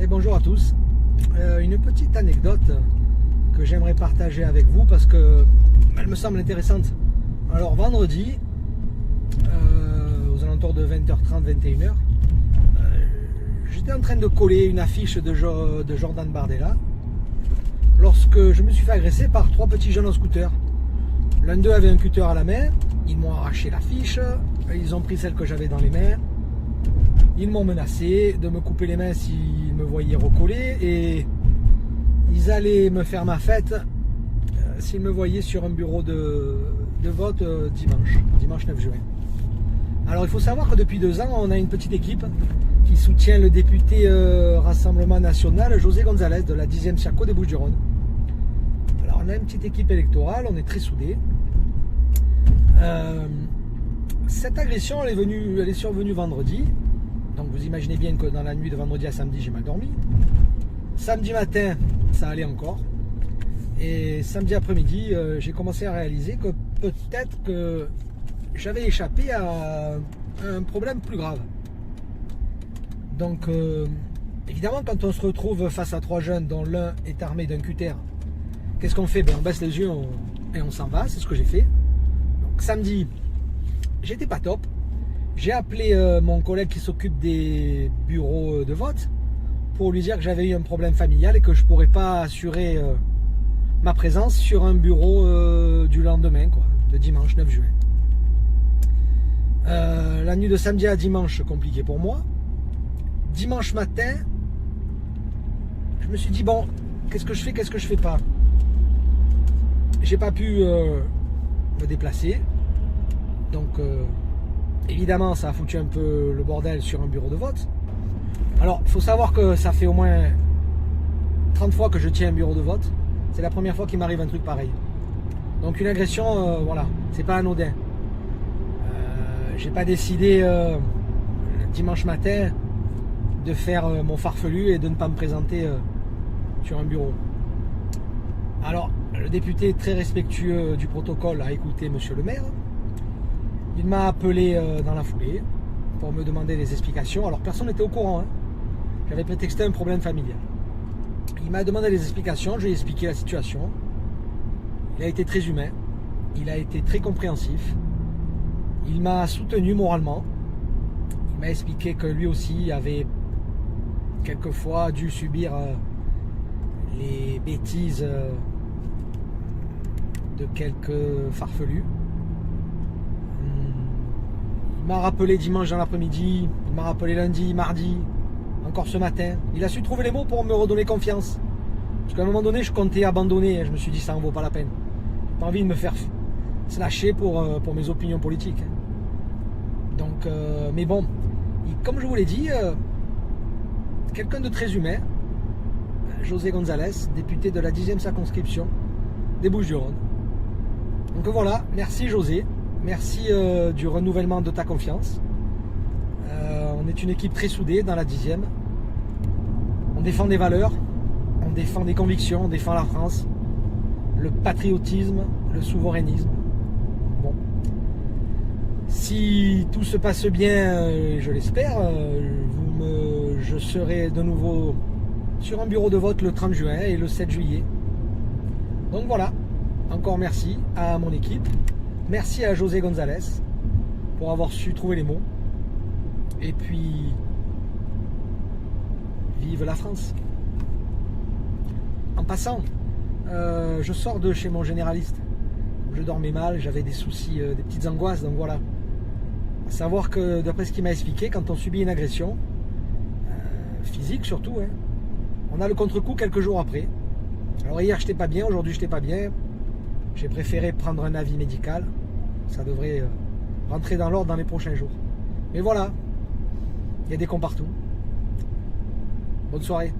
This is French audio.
Et bonjour à tous. Une petite anecdote que j'aimerais partager avec vous parce que elle me semble intéressante. Alors vendredi, aux alentours de 20h30, 21h, j'étais en train de coller une affiche de Jordan Bardella lorsque je me suis fait agresser par trois petits jeunes en scooter. L'un d'eux avait un cutter à la main, ils m'ont arraché l'affiche, ils ont pris celle que j'avais dans les mains, ils m'ont menacé de me couper les mains s'ils me voyaient recoller et ils allaient me faire ma fête s'ils me voyaient sur un bureau de vote dimanche 9 juin. Alors il faut savoir que depuis 2 ans, on a une petite équipe qui soutient le député Rassemblement National José González de la 10e Circo des Bouches-du-Rhône. Alors on a une petite équipe électorale, on est très soudés. Cette agression elle est survenue vendredi. Donc vous imaginez bien que dans la nuit de vendredi à samedi, j'ai mal dormi. Samedi matin, ça allait encore. Et samedi après-midi, j'ai commencé à réaliser que peut-être que j'avais échappé à un problème plus grave. Donc évidemment, quand on se retrouve face à 3 jeunes dont l'un est armé d'un cutter, qu'est-ce qu'on fait? On baisse les yeux et on s'en va, c'est ce que j'ai fait. Donc samedi, j'étais pas top. J'ai appelé mon collègue qui s'occupe des bureaux de vote pour lui dire que j'avais eu un problème familial et que je ne pourrais pas assurer ma présence sur un bureau du lendemain, de dimanche 9 juin. La nuit de samedi à dimanche, compliqué pour moi. Dimanche matin, je me suis dit, bon, qu'est-ce que je fais, qu'est-ce que je fais pas? J'ai pas pu me déplacer. Donc évidemment, ça a foutu un peu le bordel sur un bureau de vote. Alors, il faut savoir que ça fait au moins 30 fois que je tiens un bureau de vote. C'est la première fois qu'il m'arrive un truc pareil. Donc une agression, voilà, c'est pas anodin. J'ai pas décidé dimanche matin de faire mon farfelu et de ne pas me présenter sur un bureau. Alors, le député très respectueux du protocole a écouté monsieur le maire. Il m'a appelé dans la foulée pour me demander des explications. Alors personne n'était au courant, hein. J'avais prétexté un problème familial. Il m'a demandé des explications, je lui ai expliqué la situation. Il a été très humain, il a été très compréhensif. Il m'a soutenu moralement. Il m'a expliqué que lui aussi avait quelquefois dû subir les bêtises de quelques farfelus. Il m'a rappelé dimanche dans l'après-midi, il m'a rappelé lundi, mardi, encore ce matin. Il a su trouver les mots pour me redonner confiance. Parce qu'à un moment donné, je comptais abandonner. Je me suis dit, ça en vaut pas la peine. J'ai pas envie de me faire slasher pour mes opinions politiques. Donc, mais bon, comme je vous l'ai dit, quelqu'un de très humain, José González, député de la 10e circonscription des Bouches-du-Rhône. Donc voilà, merci José. Merci du renouvellement de ta confiance. On est une équipe très soudée dans la 10e. On défend des valeurs, on défend des convictions, on défend la France, le patriotisme, le souverainisme. Bon. Si tout se passe bien, je l'espère, je serai de nouveau sur un bureau de vote le 30 juin et le 7 juillet. Donc voilà, encore merci à mon équipe. Merci à José González pour avoir su trouver les mots. Et puis, vive la France. En passant, je sors de chez mon généraliste. Je dormais mal, j'avais des soucis, des petites angoisses, donc voilà. À savoir que, d'après ce qu'il m'a expliqué, quand on subit une agression, physique surtout, hein, on a le contre-coup quelques jours après. Alors hier, je n'étais pas bien, aujourd'hui, je n'étais pas bien. J'ai préféré prendre un avis médical. Ça devrait rentrer dans l'ordre dans les prochains jours. Mais voilà, il y a des cons partout. Bonne soirée.